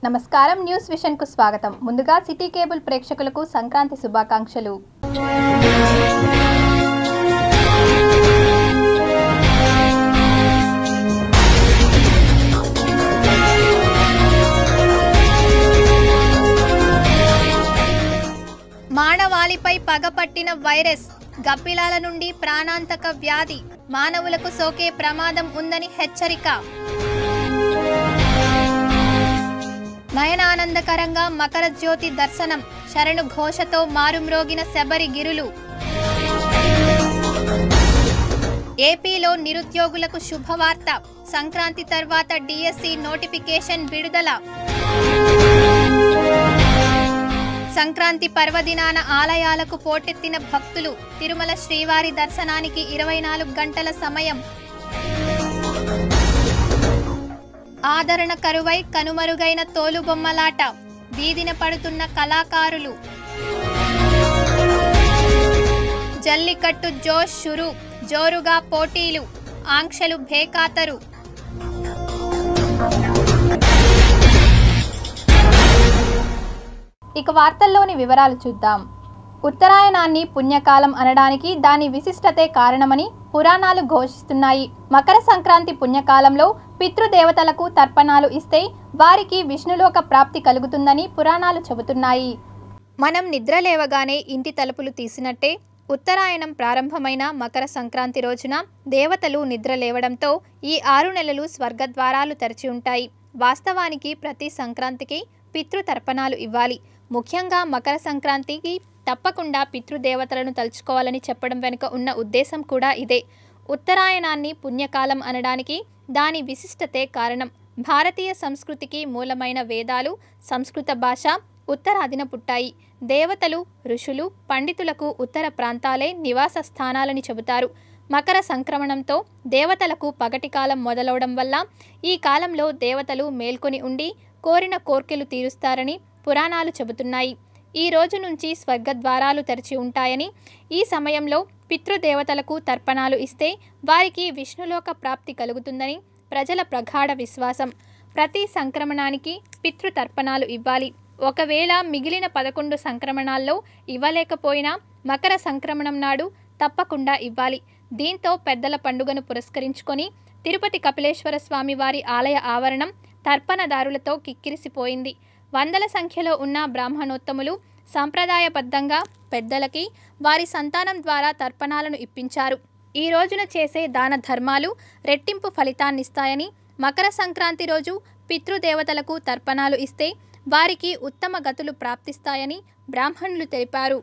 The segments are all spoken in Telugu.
నమస్కారం న్యూస్ విషన్ కు స్వాగతం. ముందుగా సిటీ కేబుల్ ప్రేక్షకులకు సంక్రాంతి శుభాకాంక్షలు. మానవాళిపై పగపట్టిన వైరస్, గప్పిలాల నుండి ప్రాణాంతక వ్యాధి, మానవులకు సోకే ప్రమాదం ఉందని హెచ్చరిక. నయనానందకరంగా మకర జ్యోతి దర్శనం, శరణు ఘోషతో మారుమ్రోగిన శబరి గిరులు. ఏపీలో నిరుద్యోగులకు శుభవార్త, సంక్రాంతి తర్వాత డిఎస్సి నోటిఫికేషన్ విడుదల. సంక్రాంతి పర్వదినాన ఆలయాలకు పోటెత్తిన భక్తులు, తిరుమల శ్రీవారి దర్శనానికి 24 గంటల సమయం. ఆదరణ కరువై కనుమరుగైన తోలుబొమ్మలాట, వీధిన పడుతున్న కళాకారులు. జల్లికట్టు జోష్ షురు, జోరుగా పోటీలు, ఆంక్షలు భేఖాతరు. ఇక వార్తల్లోని వివరాలు చూద్దాం. ఉత్తరాయణాన్ని పుణ్యకాలం అనడానికి దాని విశిష్టతే కారణమని పురాణాలు ఘోషిస్తున్నాయి. మకర సంక్రాంతి పుణ్యకాలంలో పితృదేవతలకు తర్పణాలు ఇస్తే వారికి విష్ణులోక ప్రాప్తి కలుగుతుందని పురాణాలు చెబుతున్నాయి. మనం నిద్ర లేవగానే ఇంటి తలుపులు తీసినట్టే ఉత్తరాయణం ప్రారంభమైన మకర సంక్రాంతి రోజున దేవతలు నిద్ర లేవడంతో ఈ 6 నెలలు స్వర్గద్వారాలు తెరిచి ఉంటాయి. వాస్తవానికి ప్రతి సంక్రాంతికి పితృతర్పణాలు ఇవ్వాలి. ముఖ్యంగా మకర సంక్రాంతికి తప్పకుండా పితృదేవతలను తలుచుకోవాలని చెప్పడం వెనుక ఉన్న ఉద్దేశం కూడా ఇదే. ఉత్తరాయణాన్ని పుణ్యకాలం అనడానికి దాని విశిష్టతే కారణం. భారతీయ సంస్కృతికి మూలమైన వేదాలు, సంస్కృత భాష ఉత్తరాదిన పుట్టాయి. దేవతలు, ఋషులు, పండితులకు ఉత్తర ప్రాంతాలే నివాస స్థానాలని చెబుతారు. మకర సంక్రమణంతో దేవతలకు పగటి కాలం మొదలవడం వల్ల ఈ కాలంలో దేవతలు మేల్కొని ఉండి కోరిన కోర్కెలు తీరుస్తారని పురాణాలు చెబుతున్నాయి. ఈ రోజు నుంచి స్వర్గద్వారాలు తెరిచి ఉంటాయని, ఈ సమయంలో పితృదేవతలకు తర్పణాలు ఇస్తే వారికి విష్ణులోక ప్రాప్తి కలుగుతుందని ప్రజల ప్రగాఢ విశ్వాసం. ప్రతి సంక్రమణానికి పితృతర్పణాలు ఇవ్వాలి. ఒకవేళ మిగిలిన 11 సంక్రమణాల్లో ఇవ్వలేకపోయినా మకర సంక్రమణం నాడు తప్పకుండా ఇవ్వాలి. దీంతో పెద్దల పండుగను పురస్కరించుకొని తిరుపతి కపిలేశ్వర స్వామి వారి ఆలయ ఆవరణం తర్పణదారులతో కిక్కిరిసిపోయింది. వందల సంఖ్యలో ఉన్న బ్రాహ్మణోత్తములు సాంప్రదాయబద్ధంగా పెద్దలకి వారి సంతానం ద్వారా తర్పణాలను ఇప్పించారు. ఈ రోజున చేసే దాన ధర్మాలు రెట్టింపు ఫలితాన్నిస్తాయని, మకర సంక్రాంతి రోజు పితృదేవతలకు తర్పణాలు ఇస్తే వారికి ఉత్తమ గతులు ప్రాప్తిస్తాయని బ్రాహ్మణులు తెలిపారు.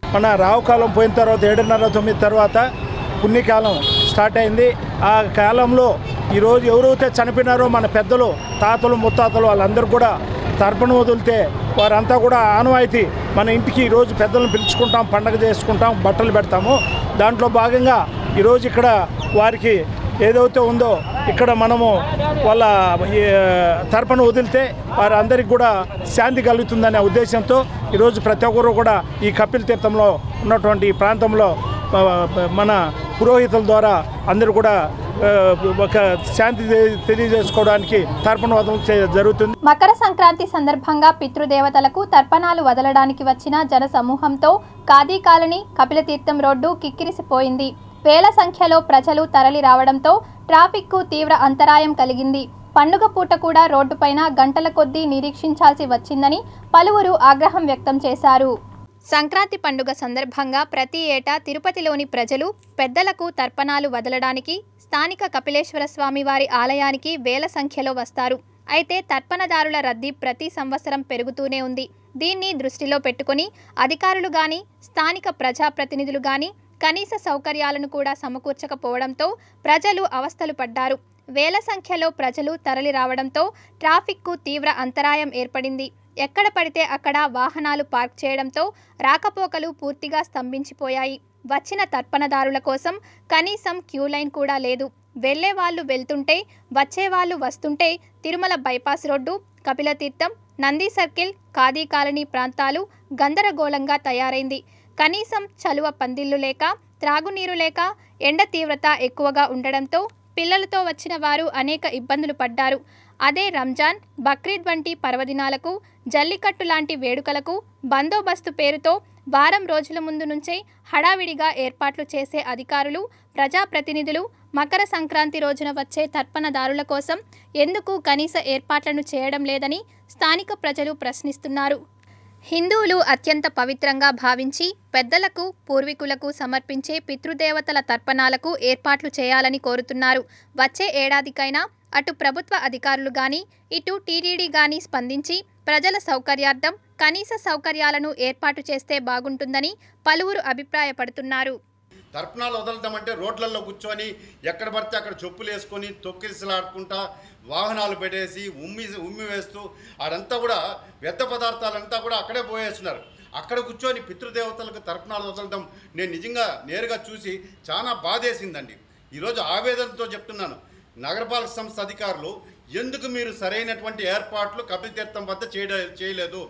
మన రావుకాలం పోయిన తర్వాత 7:30-9 తర్వాత పుణ్యకాలం స్టార్ట్ అయింది. ఆ కాలంలో ఈరోజు ఎవరైతే చనిపోయినారో మన పెద్దలు, తాతలు, ముత్తాతలు వాళ్ళందరూ కూడా తర్పణ వదిలితే వారంతా కూడా ఆనవాయితీ మన ఇంటికి ఈరోజు పెద్దలను పిలుచుకుంటాం, పండగ చేసుకుంటాం, బట్టలు పెడతాము. దాంట్లో భాగంగా ఈరోజు ఇక్కడ వారికి ఏదైతే ఉందో ఇక్కడ మనము వాళ్ళ తర్పణ వదిలితే వారందరికీ కూడా శాంతి కలుగుతుందనే ఉద్దేశంతో ఈరోజు ప్రతి ఒక్కరు కూడా ఈ కపిల్ తీర్థంలో ఉన్నటువంటి ఈ ప్రాంతంలో మన పురోహితుల ద్వారా అందరూ కూడా ఒక శాంతి తెలియజేసుకోవడానికి తర్పణ వదల జరుగుతుంది. మకర సంక్రాంతి సందర్భంగా పితృదేవతలకు తర్పణాలు వదలడానికి వచ్చిన జన సమూహంతో ఖాదీ కాలనీ, కపిల తీర్థం రోడ్డు కిక్కిరిసిపోయింది. వేల సంఖ్యలో ప్రజలు తరలి రావడంతో ట్రాఫిక్కు తీవ్ర అంతరాయం కలిగింది. పండుగ పూట కూడా రోడ్డుపైన గంటల కొద్దీ నిరీక్షించాల్సి వచ్చిందని పలువురు ఆగ్రహం వ్యక్తం చేశారు. సంక్రాంతి పండుగ సందర్భంగా ప్రతి ఏటా తిరుపతిలోని ప్రజలు పెద్దలకు తర్పణాలు వదలడానికి స్థానిక కపిలేశ్వర స్వామి వారి ఆలయానికి వేల సంఖ్యలో వస్తారు. అయితే తర్పణదారుల రద్దీ ప్రతి సంవత్సరం పెరుగుతూనే ఉంది. దీన్ని దృష్టిలో పెట్టుకుని అధికారులు గాని, స్థానిక ప్రజాప్రతినిధులు గాని కనీస సౌకర్యాలను కూడా సమకూర్చకపోవడంతో ప్రజలు అవస్థలు పడ్డారు. వేల సంఖ్యలో ప్రజలు తరలి రావడంతో ట్రాఫిక్కు తీవ్ర అంతరాయం ఏర్పడింది. ఎక్కడ పడితే అక్కడ వాహనాలు పార్క్ చేయడంతో రాకపోకలు పూర్తిగా స్తంభించిపోయాయి. వచ్చిన తర్పణదారుల కోసం కనీసం క్యూ లైన్ కూడా లేదు. వెళ్లే వాళ్ళు వెళ్తుంటే, వచ్చేవాళ్ళు వస్తుంటే Tirumala bypass road, Kapilatheertham, Nandi circle, khadi colony ప్రాంతాలు గందరగోళంగా తయారైంది. కనీసం చలువ పందిళ్లు లేక, త్రాగునీరు లేక, ఎండ తీవ్రత ఎక్కువగా ఉండడంతో పిల్లలతో వచ్చిన వారు అనేక ఇబ్బందులు పడ్డారు. అదే రంజాన్, బక్రీద్ వంటి పర్వదినాలకు, జల్లికట్టు లాంటి వేడుకలకు బందోబస్తు పేరుతో వారం రోజుల ముందు నుంచే హడావిడిగా ఏర్పాట్లు చేసే అధికారులు, ప్రజాప్రతినిధులు మకర సంక్రాంతి రోజున వచ్చే తర్పణదారుల కోసం ఎందుకు కనీస ఏర్పాట్లను చేయడం లేదని స్థానిక ప్రజలు ప్రశ్నిస్తున్నారు. హిందువులు అత్యంత పవిత్రంగా భావించి పెద్దలకు, పూర్వీకులకు సమర్పించే పితృదేవతల తర్పణాలకు ఏర్పాట్లు చేయాలని కోరుతున్నారు. వచ్చే ఏడాదికైనా అటు ప్రభుత్వ అధికారులు గాని, ఇటు టీటీడీ గాని స్పందించి ప్రజల సౌకర్యార్థం కనీస సౌకర్యాలను ఏర్పాటు చేస్తే బాగుంటుందని పలువురు అభిప్రాయపడుతున్నారు. తర్పణాలు వదలడం అంటే రోడ్లలో కూర్చొని ఎక్కడ పడితే అక్కడ చెప్పులు వేసుకొని తొక్కిసలాడుకుంటా వాహనాలు పెట్టేసి ఉమ్మి వేస్తూ ఆడంతా కూడా వ్యర్థ పదార్థాలంతా కూడా అక్కడే పోయేస్తున్నారు. అక్కడ కూర్చొని పితృదేవతలకు తర్పణాలు వదలడం నేను నిజంగా నేరుగా చూసి చాలా బాధేసిందండి. ఈరోజు ఆవేదనతో చెప్తున్నాను, నగరపాలక సంస్థ అధికారులు ఎందుకు మీరు సరైనటువంటి ఏర్పాట్లు కపిల్ తీర్థం వద్ద చేయలేదు.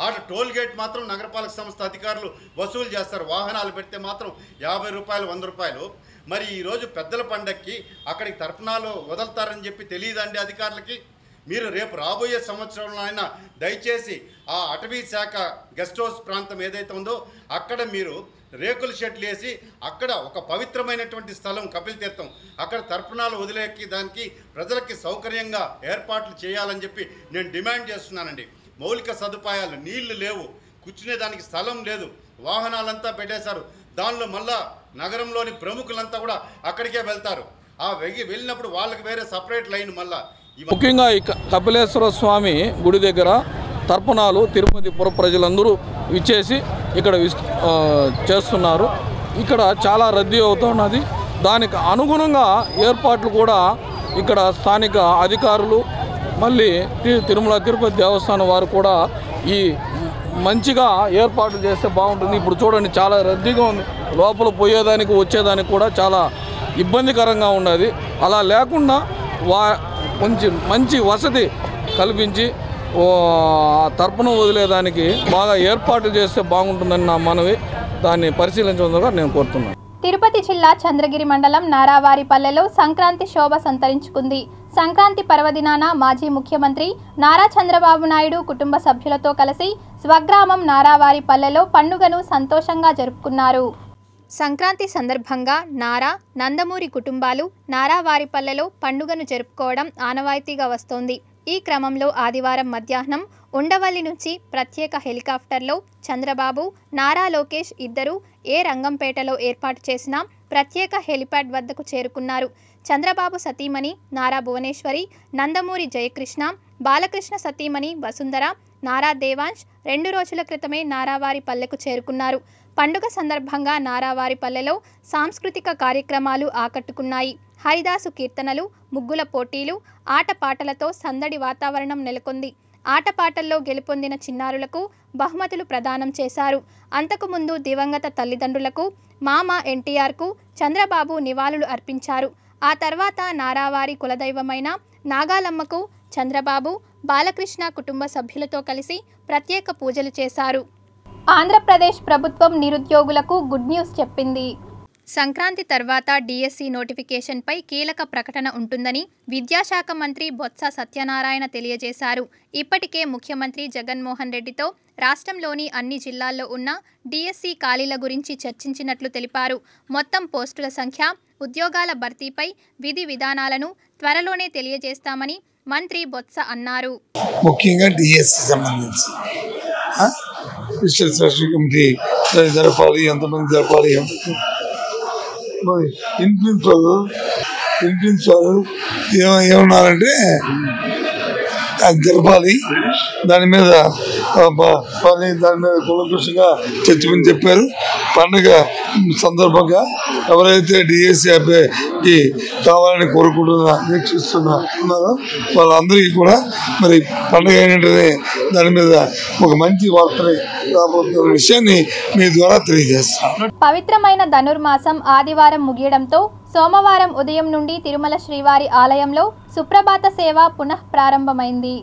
ఆడ టోల్ గేట్ మాత్రం నగరపాలక సంస్థ అధికారులు వసూలు చేస్తారు. వాహనాలు పెడితే మాత్రం 50 రూపాయలు, 100 రూపాయలు. మరి ఈరోజు పెద్దల పండక్కి అక్కడికి తర్పణాలు వదులుతారని చెప్పి తెలియదండి అధికారులకి. మీరు రేపు రాబోయే సంవత్సరంలో అయినా దయచేసి ఆ అటవీ శాఖ గెస్ట్ హౌస్ ప్రాంతం ఏదైతే ఉందో అక్కడ మీరు రేకుల షెడ్లు వేసి అక్కడ ఒక పవిత్రమైనటువంటి స్థలం కపిల్ తీర్థం, అక్కడ తర్పణాలు వదిలేకి దానికి ప్రజలకి సౌకర్యంగా ఏర్పాట్లు చేయాలని చెప్పి నేను డిమాండ్ చేస్తున్నానండి. మౌలిక సదుపాయాలు, నీళ్లు లేవు, కూర్చునేదానికి స్థలం లేదు, వాహనాలంతా పెట్టేశారు. దానిలో మళ్ళా నగరంలోని ప్రముఖులంతా కూడా అక్కడికే వెళ్తారు. ఆ వెళ్ళినప్పుడు వాళ్ళకి వేరే సపరేట్ లైన్. మళ్ళా ముఖ్యంగా ఈ కపిలేశ్వర స్వామి గుడి దగ్గర తర్పణాలు తిరుపతి పుర ప్రజలందరూ ఇచ్చేసి ఇక్కడ చేస్తున్నారు. ఇక్కడ చాలా రద్దీ అవుతున్నది. దానికి అనుగుణంగా ఏర్పాట్లు కూడా ఇక్కడ స్థానిక అధికారులు, మళ్ళీ తిరుమల తిరుపతి దేవస్థానం వారు కూడా ఈ మంచిగా ఏర్పాట్లు చేస్తే బాగుంటుంది. ఇప్పుడు చూడండి, చాలా రద్దీగా ఉంది. లోపల పోయేదానికి వచ్చేదానికి కూడా చాలా ఇబ్బందికరంగా ఉన్నది. అలా లేకుండా కొంచెం మంచి వసతి కల్పించి తర్పణం వదిలేదానికి బాగా ఏర్పాట్లు చేస్తే బాగుంటుందని నా మనవి. దాన్ని పరిశీలించడంగా నేను కోరుతున్నాను. తిరుపతి జిల్లా చంద్రగిరి మండలం నారావారిపల్లెలో సంక్రాంతి శోభ సంతరించుకుంది. సంక్రాంతి పర్వదినాన మాజీ ముఖ్యమంత్రి నారా చంద్రబాబు నాయుడు కుటుంబ సభ్యులతో కలిసి స్వగ్రామం నారావారిపల్లెలో పండుగను సంతోషంగా జరుపుకున్నారు. సంక్రాంతి సందర్భంగా నారా, నందమూరి కుటుంబాలు నారావారిపల్లెలో పండుగను జరుపుకోవడం ఆనవాయితీగా వస్తోంది. ఈ క్రమంలో ఆదివారం మధ్యాహ్నం ఉండవల్లి నుంచి ప్రత్యేక హెలికాప్టర్లో చంద్రబాబు, నారా లోకేష్ ఇద్దరు రంగంపేటలో ఏర్పాటు చేసిన ప్రత్యేక హెలిప్యాడ్ వద్దకు చేరుకున్నారు. చంద్రబాబు సతీమణి నారా భువనేశ్వరి, నందమూరి జయకృష్ణ, బాలకృష్ణ సతీమణి వసుంధర, నారా దేవాంశ్ 2 రోజుల క్రితమే నారావారిపల్లెకు చేరుకున్నారు. పండుగ సందర్భంగా నారావారిపల్లెలో సాంస్కృతిక కార్యక్రమాలు ఆకట్టుకున్నాయి. హరిదాసు కీర్తనలు, ముగ్గుల పోటీలు, ఆటపాటలతో సందడి వాతావరణం నెలకొంది. ఆటపాటల్లో గెలుపొందిన చిన్నారులకు బహుమతులు ప్రదానం చేశారు. అంతకుముందు దివంగత తల్లిదండ్రులకు, మామ ఎన్టీఆర్కు చంద్రబాబు నివాళులు అర్పించారు. ఆ తర్వాత నారావారి కులదైవమైన నాగాలమ్మకు చంద్రబాబు, బాలకృష్ణ కుటుంబ సభ్యులతో కలిసి ప్రత్యేక పూజలు చేశారు. ఆంధ్రప్రదేశ్ ప్రభుత్వం నిరుద్యోగులకు గుడ్ న్యూస్ చెప్పింది. సంక్రాంతి తర్వాత డిఎస్సి నోటిఫికేషన్పై కీలక ప్రకటన ఉంటుందని విద్యాశాఖ మంత్రి బొత్స సత్యనారాయణ తెలియజేశారు. ఇప్పటికే ముఖ్యమంత్రి జగన్మోహన్ రెడ్డితో రాష్ట్రంలోని అన్ని జిల్లాల్లో ఉన్న డిఎస్సి ఖాళీల గురించి చర్చించినట్లు తెలిపారు. మొత్తం పోస్టుల సంఖ్య, ఉద్యోగాల భర్తీపై విధి విధానాలను త్వరలోనే తెలియజేస్తామని మంత్రి బొత్స అన్నారు. ముఖ్యంగా డిఎస్సి సంబంధించి కమిటీ జరపాలి, ఎంతమంది జరపాలి, వినిపించారు ఏమన్నారంటే అది జరపాలి, దాని మీద కులకృషంగా చర్చమని చెప్పారు. పండుగ సందర్భంగా ఎవరైతే డిఎస్సికి కావాలని నిరీక్షిస్తున్నారో వాళ్ళందరికీ కూడా మరి పండుగ అయినట్టునే దాని మీద ఒక మంచి వార్తని రాబోతున్న విషయాన్ని మీ ద్వారా తెలియజేస్తాం. పవిత్రమైన ధనుర్మాసం ఆదివారం ముగియడంతో సోమవారం ఉదయం నుండి తిరుమల శ్రీవారి ఆలయంలో సుప్రభాత సేవ పునః ప్రారంభమైంది.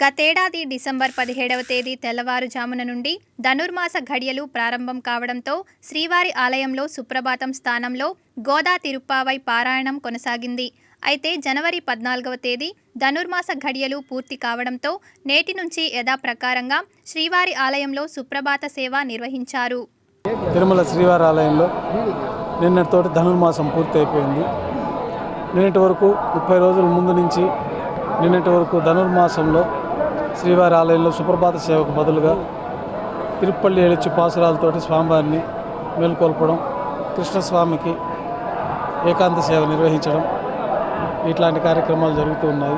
గతేడాది డిసెంబర్ 17వ తేదీ తెల్లవారుజామున నుండి ధనుర్మాస ఘడియలు ప్రారంభం కావడంతో శ్రీవారి ఆలయంలో సుప్రభాతం స్థానంలో గోదా తిరుప్పావై పారాయణం కొనసాగింది. అయితే జనవరి 14వ తేదీ ధనుర్మాస ఘడియలు పూర్తి కావడంతో నేటి నుంచి యథాప్రకారంగా శ్రీవారి ఆలయంలో సుప్రభాత సేవ నిర్వహించారు. తిరుమల శ్రీవారి ఆలయంలో నిన్నటితోటి ధనుర్మాసం పూర్తి అయిపోయింది. నిన్నటి వరకు 30 రోజుల ముందు నుంచి నిన్నటి వరకు ధనుర్మాసంలో శ్రీవారి ఆలయంలో సుప్రభాత సేవకు బదులుగా తిరుపల్లి ఎలిచి పాసురాలతోటి స్వామివారిని మేల్కొల్పడం, కృష్ణస్వామికి ఏకాంత సేవ నిర్వహించడం ఇట్లాంటి కార్యక్రమాలు జరుగుతూ ఉన్నాయి.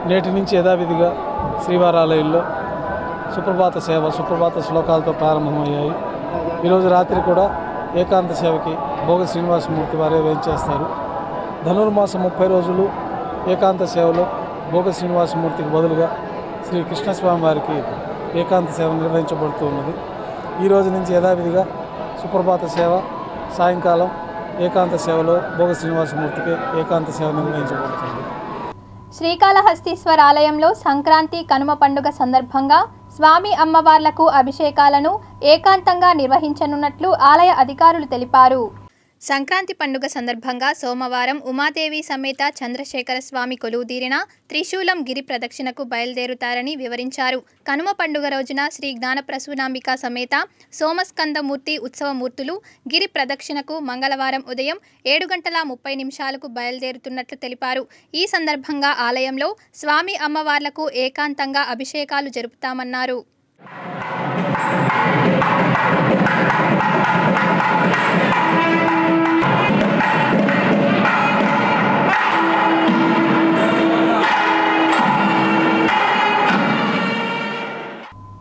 నేటి నుంచి యథావిధిగా శ్రీవారి ఆలయంలో సుప్రభాత సేవ, సుప్రభాత శ్లోకాలతో ప్రారంభమయ్యాయి. ఈరోజు రాత్రి కూడా ఏకాంత సేవకి భోగ శ్రీనివాసమూర్తి వారే వేయించేస్తారు. ధనుర్మాసం 30 రోజులు ఏకాంత సేవలో భోగ శ్రీనివాసమూర్తికి బదులుగా శ్రీ కృష్ణస్వామి వారికి ఏకాంత సేవ నిర్వహించబడుతూ ఉన్నది. ఈ రోజు నుంచి యథావిధిగా సుప్రభాత సేవ, సాయంకాలం ఏకాంత సేవలో భోగ శ్రీనివాసమూర్తికి ఏకాంత సేవ నిర్వహించబడుతుంది. శ్రీకాళహస్తీశ్వర ఆలయంలో సంక్రాంతి కనుమ పండుగ సందర్భంగా స్వామి అమ్మవార్లకు అభిషేకాలను ఏకాంతంగా నిర్వహించనున్నట్లు ఆలయ అధికారులు తెలిపారు. సంక్రాంతి పండుగ సందర్భంగా సోమవారం ఉమాదేవి సమేత చంద్రశేఖర స్వామి కొలువుదీరిన త్రిశూలం గిరి ప్రదక్షిణకు బయలుదేరుతారని వివరించారు. కనుమ పండుగ రోజున శ్రీ జ్ఞానప్రసూనాంబిక సమేత సోమస్కందమూర్తి ఉత్సవమూర్తులు గిరి ప్రదక్షిణకు మంగళవారం ఉదయం 7:30 బయలుదేరుతున్నట్లు తెలిపారు. ఈ సందర్భంగా ఆలయంలో స్వామి అమ్మవార్లకు ఏకాంతంగా అభిషేకాలు జరుపుతామన్నారు.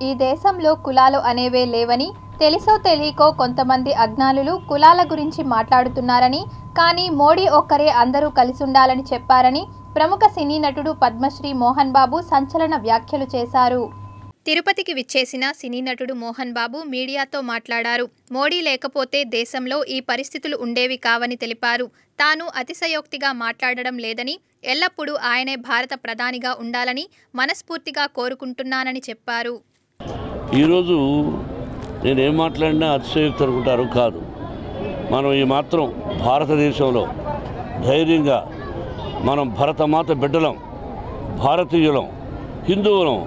ఈ దేశంలో కులాలు అనేవే లేవని, తెలుసో తెలియకో కొంతమంది అజ్ఞానులు కులాల గురించి మాట్లాడుతున్నారని, కానీ మోడీ ఒక్కరే అందరూ కలిసుండాలని చెప్పారని ప్రముఖ సినీ నటుడు పద్మశ్రీ మోహన్ బాబు సంచలన వ్యాఖ్యలు చేశారు. తిరుపతికి విచ్చేసిన సినీ నటుడు మోహన్ బాబు మీడియాతో మాట్లాడారు. మోడీ లేకపోతే దేశంలో ఈ పరిస్థితులు ఉండేవి కావని తెలిపారు. తాను అతిశయోక్తిగా మాట్లాడడం లేదని, ఎల్లప్పుడూ ఆయనే భారత ప్రధానిగా ఉండాలని మనస్ఫూర్తిగా కోరుకుంటున్నానని చెప్పారు. ఈరోజు నేనేం మాట్లాడినా అతిశయోక్తి అనుకుంటారు కాదు. మనం ఈ మాత్రం భారతదేశంలో ధైర్యంగా మనం భరతమాత బిడ్డలం, భారతీయులం, హిందువులం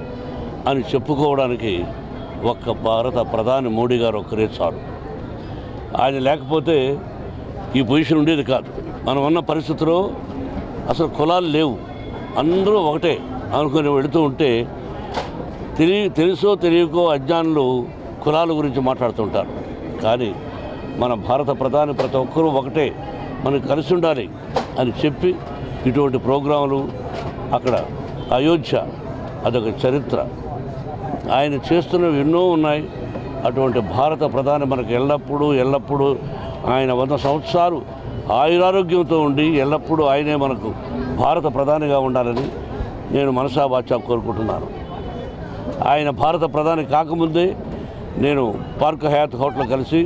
అని చెప్పుకోవడానికి ఒక్క భారత ప్రధాని మోడీ గారు ఒక్కరే చాలు. ఆయన లేకపోతే ఈ పొజిషన్ ఉండేది కాదు. మనం ఉన్న పరిస్థితిలో అసలు కులాలు లేవు, అందరూ ఒకటే అనుకుని వెళుతూ ఉంటే తెలుసో తెలియకో అజ్ఞానులు కులాల గురించి మాట్లాడుతుంటారు. కానీ మన భారత ప్రధాని ప్రతి ఒక్కరూ ఒకటే, మనకు కలిసి ఉండాలి అని చెప్పి ఇటువంటి ప్రోగ్రాములు అక్కడ అయోధ్య అదొక చరిత్ర. ఆయన చేస్తున్నవి ఎన్నో ఉన్నాయి. అటువంటి భారత ప్రధాని మనకు ఎల్లప్పుడూ ఆయన 100 సంవత్సరాలు ఆయురారోగ్యంతో ఉండి ఎల్లప్పుడూ ఆయనే మనకు భారత ప్రధానిగా ఉండాలని నేను మనసా వాచా కోరుకుంటున్నాను. ఆయన భారత ప్రధాని కాకముందే నేను పార్క్ హయాత్ హోటల్ కలిసి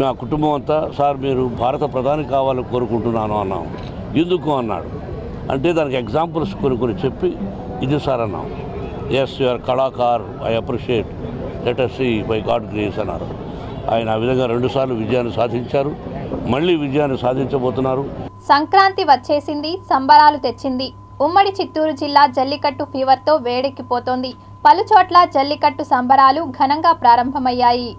మా కుటుంబం అంతా, సార్ మీరు భారత ప్రధాని కావాలని కోరుకుంటున్నాను అన్నాం. ఎందుకు అన్నాడు. అంటే దానికి ఎగ్జాంపుల్స్ కొన్ని చెప్పి ఇది సార్ అన్నాం. ఎస్ యువర్ కళాకార్, I appreciate, let us see by God grace అన్నారు. ఆయన ఆ విధంగా 2 సార్లు విజయాన్ని సాధించారు, మళ్ళీ విజయాన్ని సాధించబోతున్నారు. సంక్రాంతి వచ్చేసింది, సంబరాలు తెచ్చింది. ఉమ్మడి చిత్తూరు జిల్లా జల్లికట్టు ఫీవర్తో వేడెక్కిపోతోంది. పలుచోట్ల జల్లికట్టు సంబరాలు ఘనంగా ప్రారంభమయ్యాయి.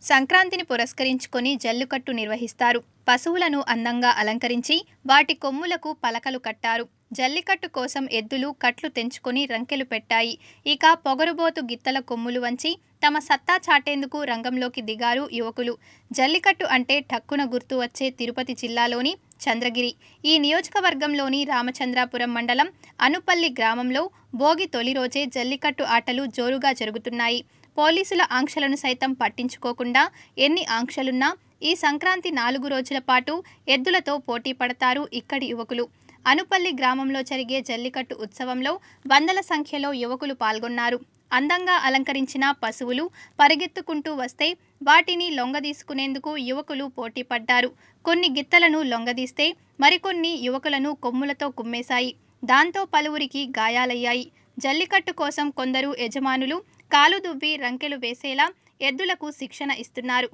సంక్రాంతిని పురస్కరించుకొని జల్లికట్టు నిర్వహిస్తారు. పశువులను అందంగా అలంకరించి వాటి కొమ్ములకు పలకలు కట్టారు. జల్లికట్టు కోసం ఎద్దులు కట్లు తెంచుకొని రంకెలు పెట్టాయి. ఇక పొగరుబోతు గిత్తల కొమ్ములు వంచి తమ సత్తా చాటేందుకు రంగంలోకి దిగారు యువకులు. జల్లికట్టు అంటే ఠక్కున గుర్తు వచ్చే తిరుపతి జిల్లాలోని చంద్రగిరి. ఈ నియోజకవర్గంలోని రామచంద్రాపురం మండలం అనుపల్లి గ్రామంలో భోగి తొలి రోజే జల్లికట్టు ఆటలు జోరుగా జరుగుతున్నాయి. పోలీసుల ఆంక్షలను సైతం పట్టించుకోకుండా ఎన్ని ఆంక్షలున్నా ఈ సంక్రాంతి 4 రోజుల పాటు ఎద్దులతో పోటీ పడతారు ఇక్కడి యువకులు. అనుపల్లి గ్రామంలో జరిగే జల్లికట్టు ఉత్సవంలో వందల సంఖ్యలో యువకులు పాల్గొన్నారు. అందంగా అలంకరించిన పశువులు పరిగెత్తుకుంటూ వస్తే వాటిని లొంగదీసుకునేందుకు యువకులు పోటీ పడ్డారు. కొన్ని గిత్తలను లొంగదీస్తే మరికొన్ని యువకులను కొమ్ములతో కుమ్మేశాయి. దాంతో పలువురికి గాయాలయ్యాయి. జల్లికట్టు కోసం కొందరు యజమానులు కాలు దువ్వి రంకెలు వేసేలా ఎద్దులకు శిక్షణ ఇస్తున్నారు.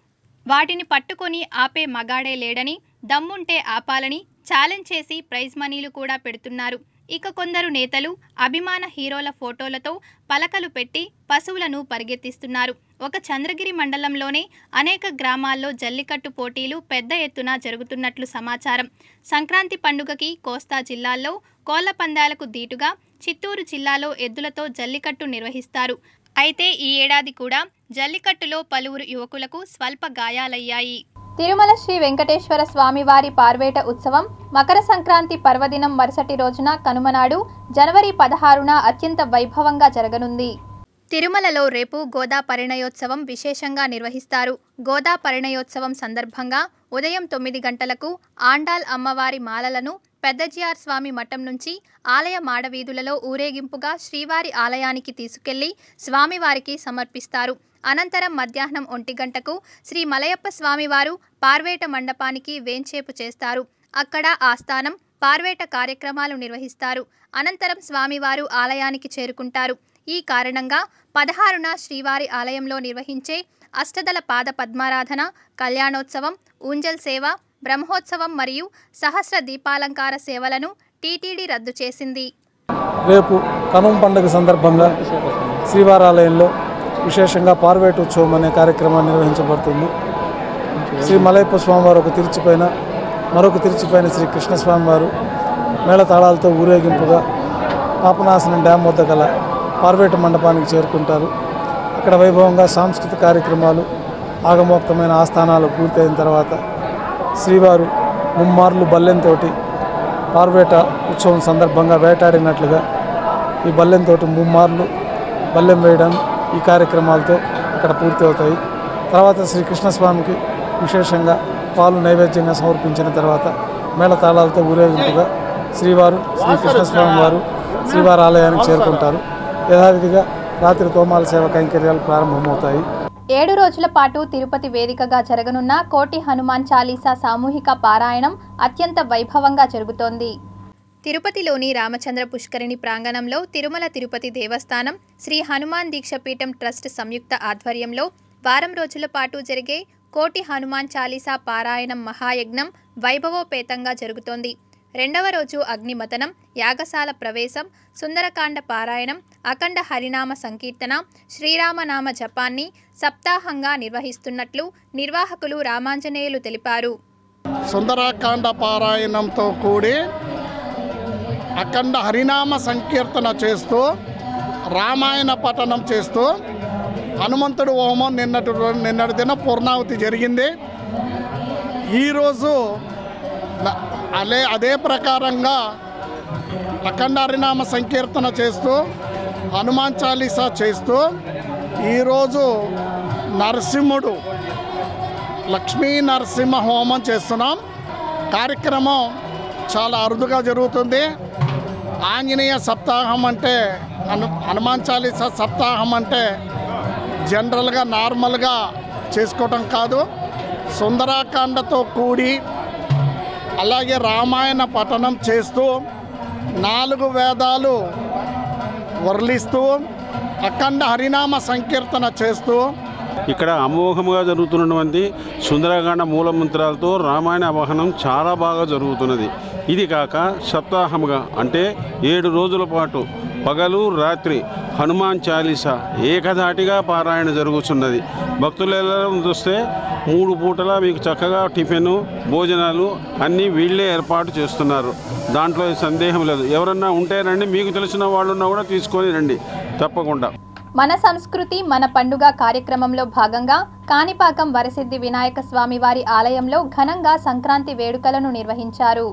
వాటిని పట్టుకొని ఆపే మగాడే లేడని, దమ్ముంటే ఆపాలని ఛాలెంజ్ చేసి ప్రైజ్ మనీలు కూడా పెడుతున్నారు. ఇక కొందరు నేతలు అభిమాన హీరోల ఫోటోలతో పలకలు పెట్టి పశువులను పరిగెత్తిస్తున్నారు. ఒక చంద్రగిరి మండలంలోనే అనేక గ్రామాల్లో జల్లికట్టు పోటీలు పెద్ద ఎత్తున జరుగుతున్నట్లు సమాచారం. సంక్రాంతి పండుగకి కోస్తా జిల్లాల్లో కోళ్ల పందాలకు దీటుగా చిత్తూరు జిల్లాలో ఎద్దులతో జల్లికట్టు నిర్వహిస్తారు. అయితే ఈ ఏడాది కూడా జల్లికట్టులో పలువురు యువకులకు స్వల్ప గాయాలయ్యాయి. తిరుమల శ్రీ వెంకటేశ్వర స్వామివారి పార్వేట ఉత్సవం మకర సంక్రాంతి పర్వదినం మరుసటి రోజున కనుమనాడు జనవరి 16న అత్యంత వైభవంగా జరగనుంది. తిరుమలలో రేపు గోదా పరిణయోత్సవం విశేషంగా నిర్వహిస్తారు. గోదా పరిణయోత్సవం సందర్భంగా ఉదయం 9 గంటలకు ఆండాల్ అమ్మవారి మాలలను పెద్దజిఆర్ స్వామి మఠం నుంచి ఆలయ మాడవీధులలో ఊరేగింపుగా శ్రీవారి ఆలయానికి తీసుకెళ్లి స్వామివారికి సమర్పిస్తారు. అనంతరం మధ్యాహ్నం 1 గంటకు శ్రీ మలయప్ప స్వామివారు పార్వేట మండపానికి వేంచేపు చేస్తారు. అక్కడ ఆస్థానం పార్వేట కార్యక్రమాలు నిర్వహిస్తారు. అనంతరం స్వామివారు ఆలయానికి చేరుకుంటారు. ఈ కారణంగా 16న శ్రీవారి ఆలయంలో నిర్వహించే అష్టదళ పాద పద్మారాధన, కళ్యాణోత్సవం, ఊంజల్ సేవ, బ్రహ్మోత్సవం మరియు సహస్ర దీపాలంకార సేవలను టీటీడీ రద్దు చేసింది. రేపు కనుమ పండుగ సందర్భంగా శ్రీవారి ఆలయంలో విశేషంగా పార్వేట ఉత్సవం అనే కార్యక్రమాన్ని నిర్వహించబడుతుంది. శ్రీ మలయప్ప స్వామివారు ఒక తిరుచిపైన, మరొక తిరుచిపైన శ్రీ కృష్ణస్వామివారు మేళతాళాలతో ఊరేగింపుగా పాపనాశనం డ్యామ్ వద్ద గల పార్వేట మండపానికి చేరుకుంటారు. అక్కడ వైభవంగా సాంస్కృతిక కార్యక్రమాలు, ఆగమోక్తమైన ఆస్థానాలు పూర్తయిన తర్వాత శ్రీవారు ముమ్మార్లు బల్లెంతో పార్వేట ఉత్సవం సందర్భంగా వేటాడినట్లుగా ఈ బల్లెంతో ముమ్మార్లు బల్లెం వేయడం ఈ కార్యక్రమాలతో అక్కడ పూర్తి అవుతాయి. తర్వాత శ్రీకృష్ణస్వామికి విశేషంగా పాలు నైవేద్యంగా సమర్పించిన తర్వాత మేళతాళాలతో ఊరేగింపుగా శ్రీవారు శ్రీకృష్ణస్వామి వారు శ్రీవారి ఆలయానికి చేరుకుంటారు. యథావిధిగా రాత్రి తోమాల సేవ కైంకర్యాలు ప్రారంభమవుతాయి. 7 రోజుల పాటు తిరుపతి వేదికగా జరగనున్న కోటి హనుమాన్ చాలీసా సామూహిక పారాయణం అత్యంత వైభవంగా జరుగుతోంది. తిరుపతిలోని రామచంద్ర పుష్కరిణి ప్రాంగణంలో తిరుమల తిరుపతి దేవస్థానం శ్రీ హనుమాన్ దీక్షపీఠం ట్రస్ట్ సంయుక్త ఆధ్వర్యంలో వారం రోజుల పాటు జరిగే కోటి హనుమాన్ చాలీసా పారాయణం మహాయజ్ఞం వైభవోపేతంగా జరుగుతోంది. 2వ రోజు అగ్నిమతనం, యాగశాల ప్రవేశం, సుందరకాండ పారాయణం, అఖండ హరినామ సంకీర్తన, శ్రీరామనామ జపాన్ని సప్తాహంగా నిర్వహిస్తున్నట్లు నిర్వాహకులు రామాంజనేయులు తెలిపారు. సుందరకాండ పారాయణంతో కూడి అఖండ హరినామ సంకీర్తన చేస్తూ రామాయణ పఠనం చేస్తూ హనుమంతుడు హోమం నిన్నటి దిన పూర్ణాహుతి జరిగింది. ఈరోజు అదే ప్రకారంగా అఖండ హరినామ సంకీర్తన చేస్తూ హనుమాన్ చాలీసా చేస్తూ ఈరోజు నరసింహుడు లక్ష్మీ నరసింహ హోమం చేస్తున్నాం. కార్యక్రమం చాలా అరుదుగా జరుగుతుంది. ఆంజనేయ సప్తాహం అంటే హనుమాన్ చాలీసా సప్తాహం అంటే జనరల్గా నార్మల్గా చేసుకోవటం కాదు. సుందరాకాండతో కూడి అలాగే రామాయణ పఠనం చేస్తూ 4 వేదాలు వర్లిస్తూ అఖండ హరినామ సంకీర్తన చేస్తూ ఇక్కడ అమోఘముగా జరుగుతున్నటువంటి సుందరకాండ మూలమంత్రాలతో రామాయణ అవహనం చాలా బాగా జరుగుతున్నది. ఇది కాక సప్తాహముగా అంటే 7 రోజుల పాటు పగలు రాత్రి హనుమాన్ చాలీసా ఏకధాటిగా పారాయణ జరుగుతున్నది. భక్తులెల్లరూ చూస్తే 3 పూటలా మీకు చక్కగా టిఫిన్ భోజనాలు అన్నీ వీళ్ళే ఏర్పాటు చేస్తున్నారు. దాంట్లో సందేహం లేదు. ఎవరన్నా ఉంటే రండి, మీకు తెలిసిన వాళ్ళున్నా కూడా తీసుకొని రండి తప్పకుండా. మన సంస్కృతి మన పండుగ కార్యక్రమంలో భాగంగా కాణిపాకం వరసిద్ధి వినాయక స్వామి వారి ఆలయంలో ఘనంగా సంక్రాంతి వేడుకలను నిర్వహించారు.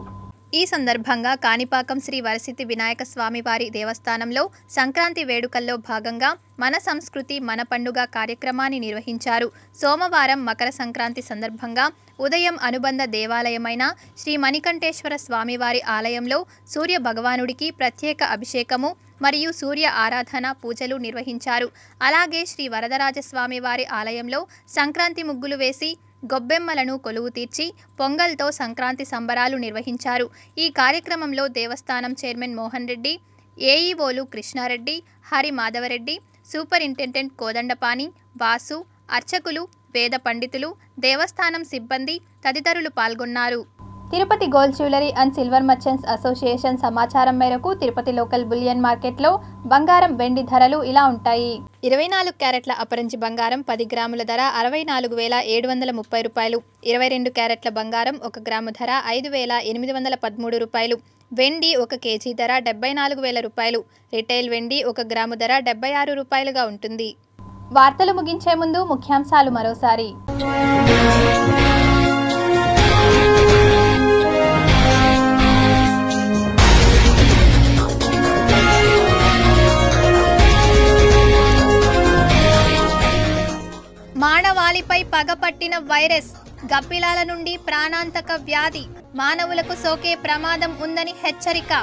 ఈ సందర్భంగా కాణిపాకం శ్రీ వరసిద్ధి వినాయక స్వామి వారి దేవస్థానంలో సంక్రాంతి వేడుకల్లో భాగంగా మన సంస్కృతి మన పండుగ కార్యక్రమాన్ని నిర్వహించారు. సోమవారం మకర సంక్రాంతి సందర్భంగా ఉదయం అనుబంధ దేవాలయమైన శ్రీ మణికంఠేశ్వర స్వామివారి ఆలయంలో సూర్య భగవానుడికి ప్రత్యేక అభిషేకము మరియు సూర్య ఆరాధన పూజలు నిర్వహించారు. అలాగే శ్రీ వరదరాజస్వామి వారి ఆలయంలో సంక్రాంతి ముగ్గులు వేసి గొబ్బెమ్మలను కొలువు తీర్చి పొంగల్తో సంక్రాంతి సంబరాలు నిర్వహించారు. ఈ కార్యక్రమంలో దేవస్థానం చైర్మన్ మోహన్ రెడ్డి, ఏఈఓలు కృష్ణారెడ్డి, హరి మాధవరెడ్డి, సూపరింటెండెంట్ కోదండపాణి, వాసు, అర్చకులు, వేద పండితులు, దేవస్థానం సిబ్బంది తదితరులు పాల్గొన్నారు. Tirupati gold jewellery and silver merchants association సమాచారం మేరకు తిరుపతి లోకల్ బులియన్ మార్కెట్లో బంగారం వెండి ధరలు ఇలా ఉంటాయి. 24 క్యారెట్ల అపరంజి బంగారం 10 గ్రాముల ధర 64,730 రూపాయలు. 22 క్యారెట్ల బంగారం 1 గ్రాము ధర 5,813 రూపాయలు. వెండి 1 కేజీ ధర 74,000 రూపాయలు. రిటైల్ వెండి 1 గ్రాము ధర 76 రూపాయలుగా ఉంటుంది. వార్తలు ముగించే ముందు ముఖ్యాంశాలు మరోసారి. మానవాళిపై పగపట్టిన వైరస్, గబ్బిలాల నుండి ప్రాణాంతక వ్యాధి, మానవులకు సోకే ప్రమాదం ఉందని హెచ్చరిక.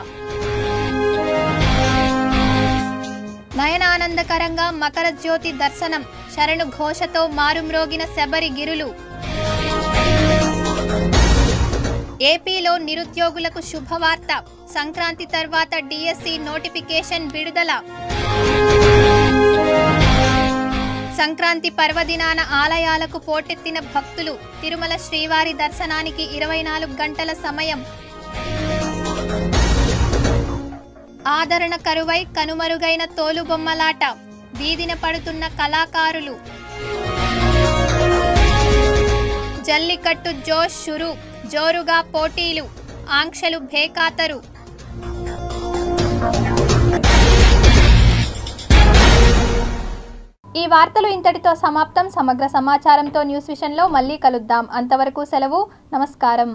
నయనానందకరంగా మకర జ్యోతి దర్శనం, శరణు ఘోషతో మారుమ్రోగిన శబరి గిరులు. ఏపీలో నిరుద్యోగులకు శుభవార్త, సంక్రాంతి తర్వాత డిఎస్సి నోటిఫికేషన్ విడుదల. సంక్రాంతి పర్వదినాన ఆలయాలకు పోటెత్తిన భక్తులు, తిరుమల శ్రీవారి దర్శనానికి 24 గంటల సమయం. ఆదరణ కరువై కనుమరుగైన తోలుబొమ్మలాట, వీధిన పడుతున్న కళాకారులు. జల్లికట్టు జోష్ షురు, జోరుగా పోటీలు, ఆంక్షలు భేఖాతరు. ఈ వార్తలు ఇంతటితో సమాప్తం. సమగ్ర సమాచారంతో న్యూస్ విషన్లో మళ్ళీ కలుద్దాం. అంతవరకు సెలవు. నమస్కారం.